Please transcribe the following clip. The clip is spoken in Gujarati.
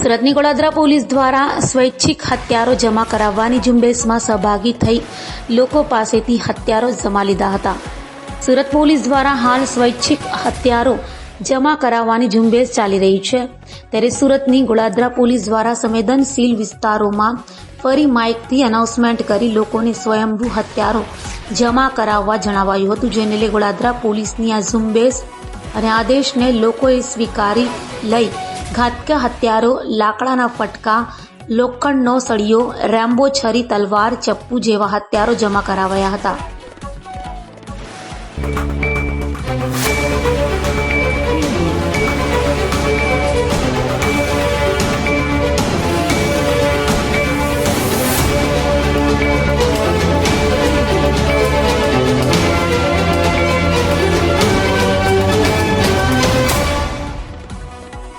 સુરતની ગોળાદરા પોલીસ દ્વારા સ્વૈચ્છિક હથિયારો જમા કરાવવાની ઝુંબેશમાં સહભાગી થઈ લોકો પાસેથી હથિયારો જમા લીધા હતા। સુરત પોલીસ દ્વારા હાલ સ્વૈચ્છિક હથિયારો જમા કરાવવાની ઝુંબેશ ચાલી રહી છે, ત્યારે સુરતની ગોળાદરા પોલીસ દ્વારા સંવેદનશીલ વિસ્તારોમાં ફરી માઇકથી એનાઉન્સમેન્ટ કરી લોકોને સ્વયંભૂ હથિયારો જમા કરાવવા જણાવાયું હતું, જેને લઈ ગોળાદરા પોલીસની આ ઝુંબેશ અને આદેશને લોકોએ સ્વીકારી લઈ ઘાતક હથિયારો, લાકડાના ફટકા, લોખંડનો સળિયો, રેમ્બો છરી, તલવાર, ચપ્પુ જેવા હથિયારો જમા કરાવાયા હતા।